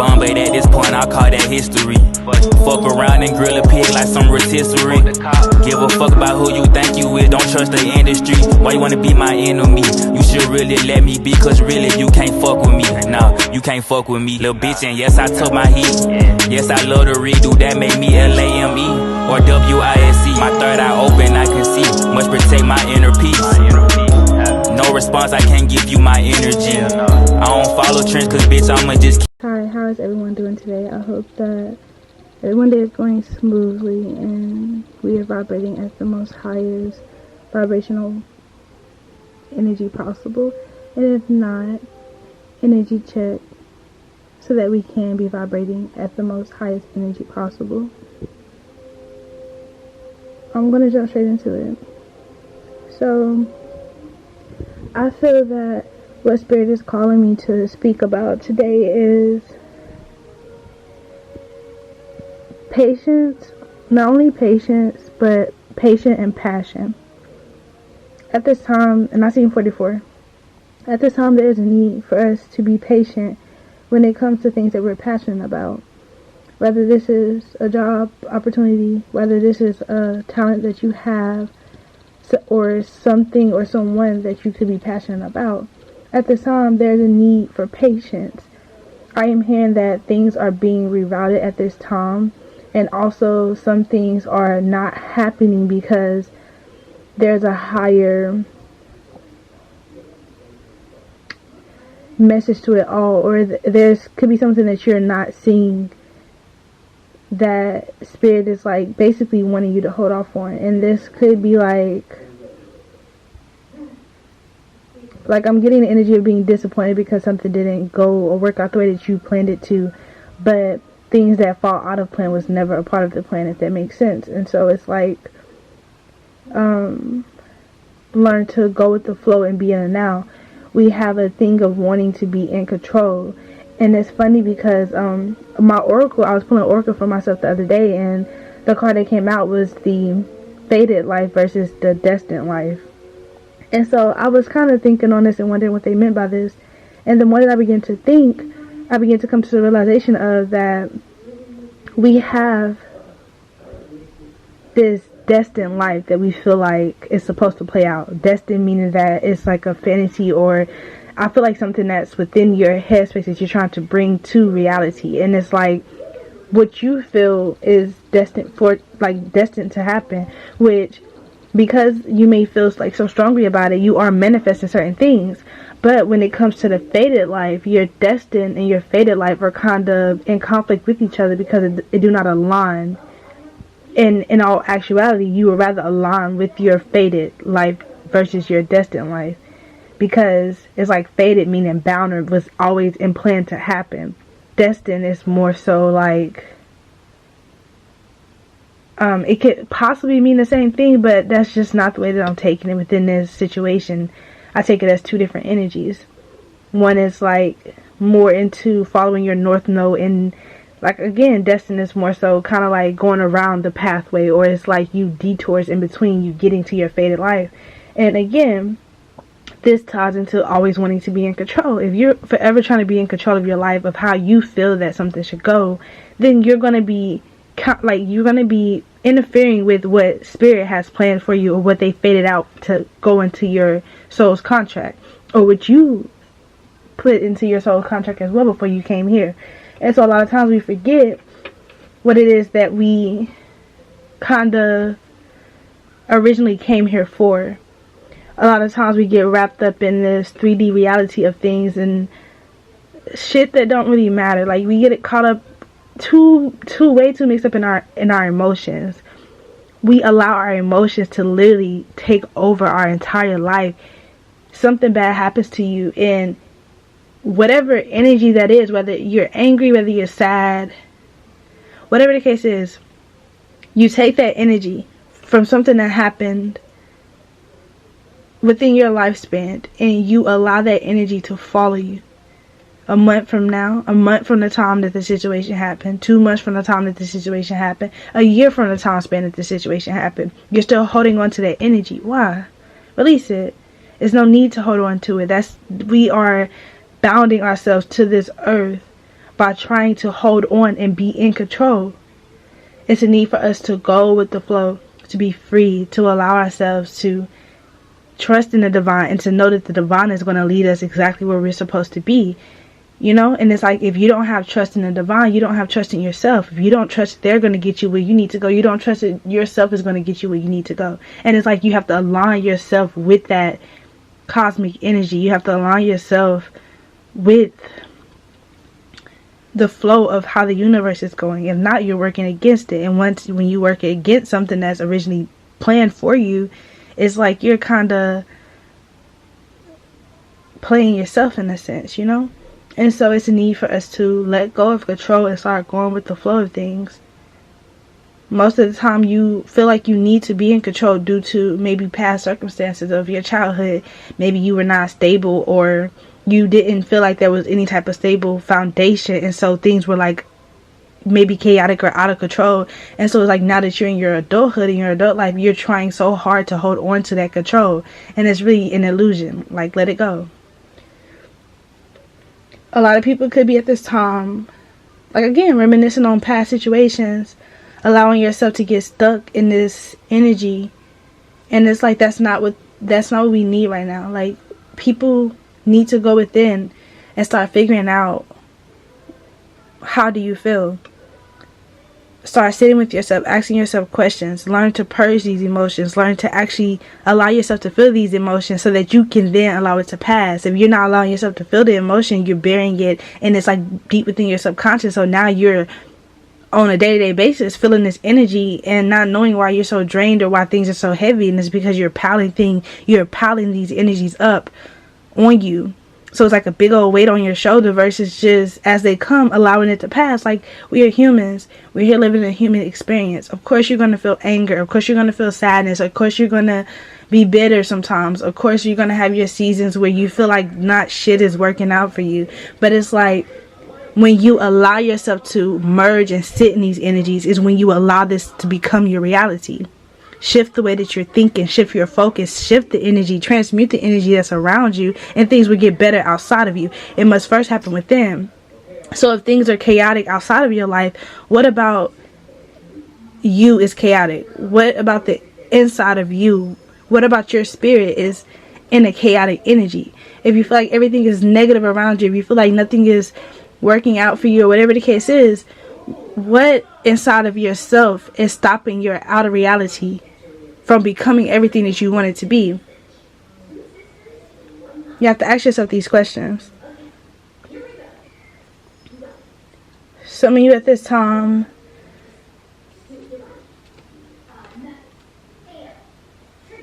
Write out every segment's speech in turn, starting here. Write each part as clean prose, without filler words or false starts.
Bombay at this point, I call that history. Fuck around and grill a pig like some rotisserie. Give a fuck about who you think you with, don't trust the industry. Why you wanna be my enemy? You should really let me be, cause really you can't fuck with me. Nah, you can't fuck with me, little bitch. And yes, I took my heat. Yes, I love to redo, that made me LAME or WISE. My third eye open, I can see. Must protect my inner peace. No response, I can't give you my energy. I don't follow trends, cause bitch, I'ma just. Hi, how is everyone doing today? I hope that everyone day is going smoothly and we are vibrating at the most highest vibrational energy possible. And if not, energy check so that we can be vibrating at the most highest energy possible. I'm going to jump straight into it. So, I feel that what Spirit is calling me to speak about today is patience. Not only patience, but patience and passion. At this time, and I see 44, at this time there is a need for us to be patient when it comes to things that we're passionate about. Whether this is a job opportunity, whether this is a talent that you have, or something or someone that you could be passionate about. At this time, there's a need for patience. I am hearing that things are being rerouted at this time, and also some things are not happening because there's a higher message to it all, or there's could be something that you're not seeing that Spirit is like basically wanting you to hold off on. And this could be like I'm getting the energy of being disappointed because something didn't go or work out the way that you planned it to, but things that fall out of plan was never a part of the plan, if that makes sense. And so it's like learn to go with the flow and be in the now. We have a thing of wanting to be in control. And it's funny because my oracle, I was pulling oracle for myself the other day, and the card that came out was the fated life versus the destined life. And so I was kind of thinking on this and wondering what they meant by this. And the more that I began to think, I began to come to the realization of that we have this destined life that we feel like is supposed to play out. Destined meaning that it's like a fantasy, or I feel like something that's within your headspace that you're trying to bring to reality. And it's like what you feel is destined to happen, which because you may feel like so strongly about it, you are manifesting certain things. But when it comes to the fated life, your destined and your fated life are kind of in conflict with each other because it do not align. In all actuality, you would rather align with your fated life versus your destined life. Because it's like fated meaning bound or was always in plan to happen. Destined is more so like it could possibly mean the same thing, but that's just not the way that I'm taking it within this situation. I take it as two different energies. One is like more into following your north node, and like again, destined is more so kind of like going around the pathway, or it's like you detours in between you getting to your fated life. And again, this ties into always wanting to be in control. If you're forever trying to be in control of your life, of how you feel that something should go, then you're going to be interfering with what Spirit has planned for you, or what they faded out to go into your soul's contract, or what you put into your soul's contract as well before you came here. And so a lot of times we forget what it is that we kind of originally came here for. A lot of times we get wrapped up in this 3D reality of things and shit that don't really matter. Like we get it caught up way too mixed up in our emotions. We allow our emotions to literally take over our entire life. Something bad happens to you, and whatever energy that is, whether you're angry, whether you're sad, whatever the case is, you take that energy from something that happened within your lifespan, and you allow that energy to follow you. A month from now, a month from the time that the situation happened, 2 months from the time that the situation happened, a year from the time span that the situation happened, you're still holding on to that energy. Why? Release it. There's no need to hold on to it. We are bounding ourselves to this earth by trying to hold on and be in control. It's a need for us to go with the flow, to be free, to allow ourselves to trust in the divine and to know that the divine is going to lead us exactly where we're supposed to be. You know, and it's like, if you don't have trust in the divine, you don't have trust in yourself. If you don't trust that they're going to get you where you need to go, you don't trust that yourself is going to get you where you need to go. And it's like, you have to align yourself with that cosmic energy. You have to align yourself with the flow of how the universe is going. If not, you're working against it. And when you work against something that's originally planned for you, it's like you're kind of playing yourself in a sense, you know? And so it's a need for us to let go of control and start going with the flow of things. Most of the time you feel like you need to be in control due to maybe past circumstances of your childhood. Maybe you were not stable, or you didn't feel like there was any type of stable foundation, and so things were like maybe chaotic or out of control. And so it's like, now that you're in your adulthood, in your adult life, you're trying so hard to hold on to that control, and it's really an illusion. Like, let it go. A lot of people could be at this time, like, again, reminiscing on past situations, allowing yourself to get stuck in this energy. And it's like, that's not what we need right now. Like, people need to go within and start figuring out, how do you feel? Start sitting with yourself, asking yourself questions. Learn to purge these emotions. Learn to actually allow yourself to feel these emotions so that you can then allow it to pass. If you're not allowing yourself to feel the emotion, you're burying it, and it's like deep within your subconscious. So now you're on a day-to-day basis feeling this energy and not knowing why you're so drained or why things are so heavy. And it's because you're piling these energies up on you. So it's like a big old weight on your shoulder versus just as they come, allowing it to pass. Like, we are humans. We're here living a human experience. Of course you're going to feel anger. Of course you're going to feel sadness. Of course you're going to be bitter sometimes. Of course you're going to have your seasons where you feel like not shit is working out for you. But it's like, when you allow yourself to merge and sit in these energies is when you allow this to become your reality. Shift the way that you're thinking, shift your focus, shift the energy, transmute the energy that's around you, and things will get better outside of you. It must first happen within. So if things are chaotic outside of your life, what about you is chaotic? What about the inside of you? What about your spirit is in a chaotic energy? If you feel like everything is negative around you, if you feel like nothing is working out for you, or whatever the case is, what inside of yourself is stopping your outer reality from becoming everything that you want it to be? You have to ask yourself these questions. Some of you at this time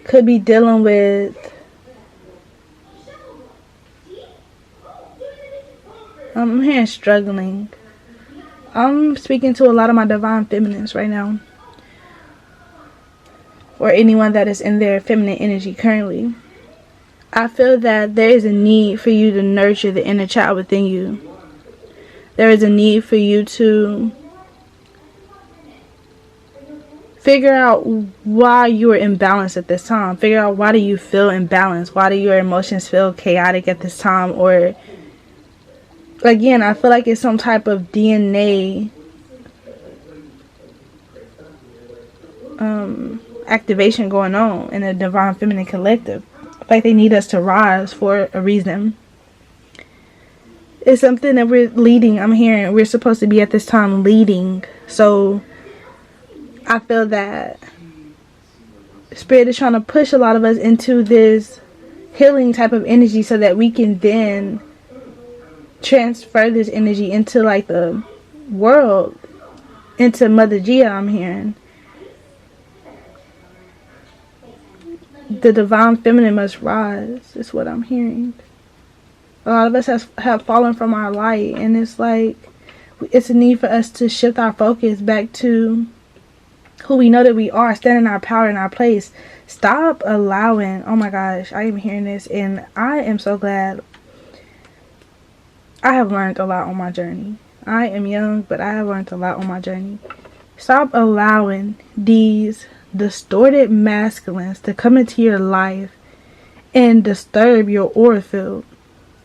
could be dealing with I'm here struggling. I'm speaking to a lot of my divine feminines right now, or anyone that is in their feminine energy currently. I feel that there is a need for you to nurture the inner child within you. There is a need for you to figure out why you are imbalanced at this time. Figure out, why do you feel imbalanced? Why do your emotions feel chaotic at this time? Or, again, I feel like it's some type of DNA activation going on in the Divine Feminine Collective. Like, they need us to rise for a reason. It's something that we're leading. I'm hearing we're supposed to be at this time leading. So I feel that Spirit is trying to push a lot of us into this healing type of energy so that we can then transfer this energy into like the world, into Mother Gia. I'm hearing the Divine Feminine must rise, is what I'm hearing. A lot of us have fallen from our light, and it's like it's a need for us to shift our focus back to who we know that we are, stand in our power, in our place. Stop allowing, oh my gosh, I am hearing this, and I am so glad. I have learned a lot on my journey. I am young, but I have learned a lot on my journey. Stop allowing these distorted masculines to come into your life and disturb your aura field.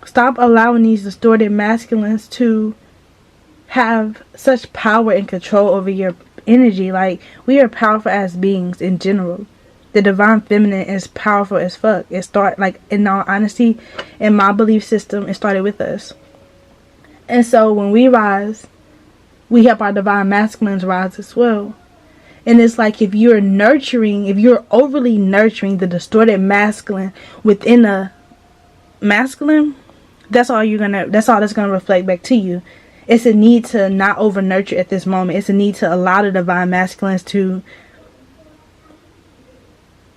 Stop allowing these distorted masculines to have such power and control over your energy. Like, we are powerful as beings in general. The divine feminine is powerful as fuck. It started, like, in all honesty, in my belief system, it started with us. And so when we rise, we help our divine masculines rise as well. And it's like, if you're overly nurturing the distorted masculine within a masculine, that's all that's gonna reflect back to you. It's a need to not over nurture at this moment. It's a need to allow the divine masculines to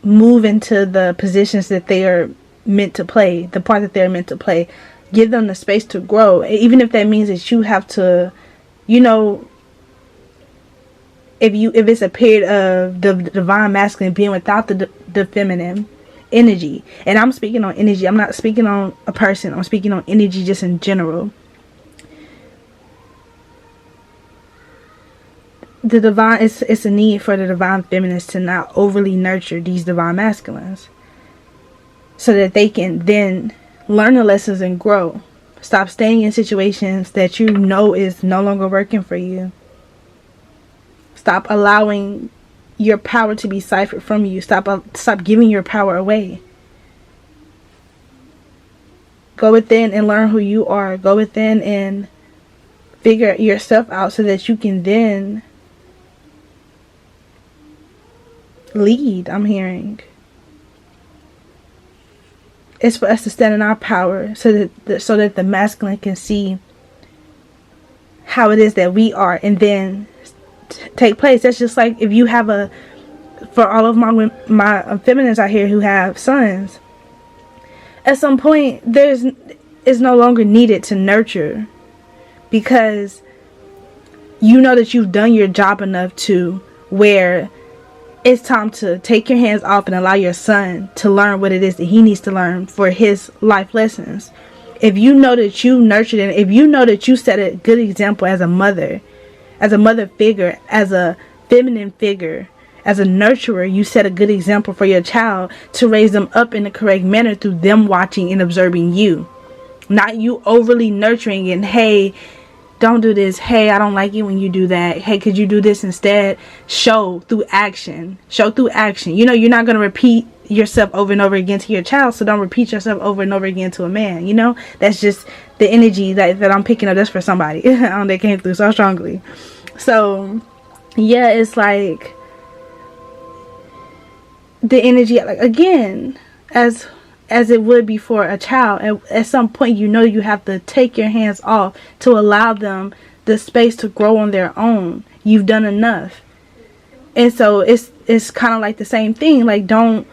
move into the positions that they are meant to play, the part that they're meant to play. Give them the space to grow, even if that means that you have to, you know, if it's a period of the divine masculine being without the feminine energy. And I'm speaking on energy. I'm not speaking on a person. I'm speaking on energy just in general. The divine, it's a need for the divine feminines to not overly nurture these divine masculines, so that they can then learn the lessons and grow. Stop staying in situations that you know is no longer working for you. Stop allowing your power to be siphoned from you. Stop giving your power away. Go within and learn who you are. Go within and figure yourself out, so that you can then lead. I'm hearing it's for us to stand in our power, so that the masculine can see how it is that we are, and then take place. That's just like, if you have for all of my feminines out here who have sons, at some point it's no longer needed to nurture, because you know that you've done your job enough to where it's time to take your hands off and allow your son to learn what it is that he needs to learn for his life lessons. If you know that you nurtured, and if you know that you set a good example as a mother figure, as a feminine figure, as a nurturer, you set a good example for your child to raise them up in the correct manner through them watching and observing you. Not you overly nurturing and, hey, don't do this. Hey, I don't like it when you do that. Hey, could you do this instead? Show through action. Show through action. You know, you're not going to repeat yourself over and over again to your child, so don't repeat yourself over and over again to a man. You know, that's just the energy that I'm picking up. That's for somebody that came through so strongly. So, yeah, it's like the energy, like, again, as it would be for a child. And at some point, you know, you have to take your hands off to allow them the space to grow on their own. You've done enough. And so it's kind of like the same thing. Like, don't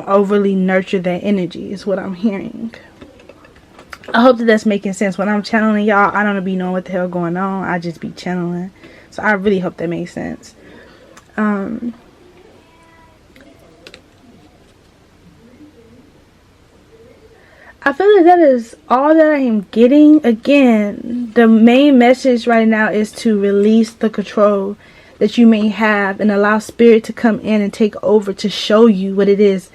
overly nurture that energy is what I'm hearing. I hope that that's making sense. When I'm channeling y'all, I don't be knowing what the hell going on. I just be channeling. So I really hope that makes sense. I feel like that is all that I am getting. Again, the main message right now is to release the control that you may have and allow spirit to come in and take over, to show you what it is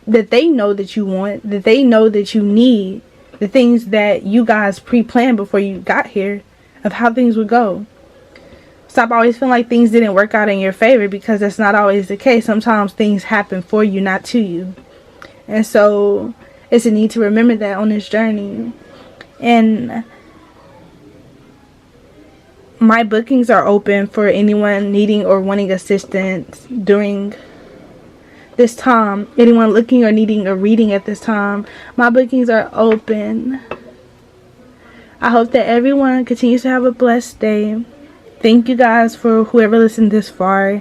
that they know that you want, that they know that you need, the things that you guys pre-planned before you got here, of how things would go. Stop always feeling like things didn't work out in your favor, because that's not always the case. Sometimes things happen for you, not to you. And so it's a need to remember that on this journey. And my bookings are open for anyone needing or wanting assistance during this time. Anyone looking or needing a reading at this time, my bookings are open. I hope that everyone continues to have a blessed day. Thank you guys for whoever listened this far.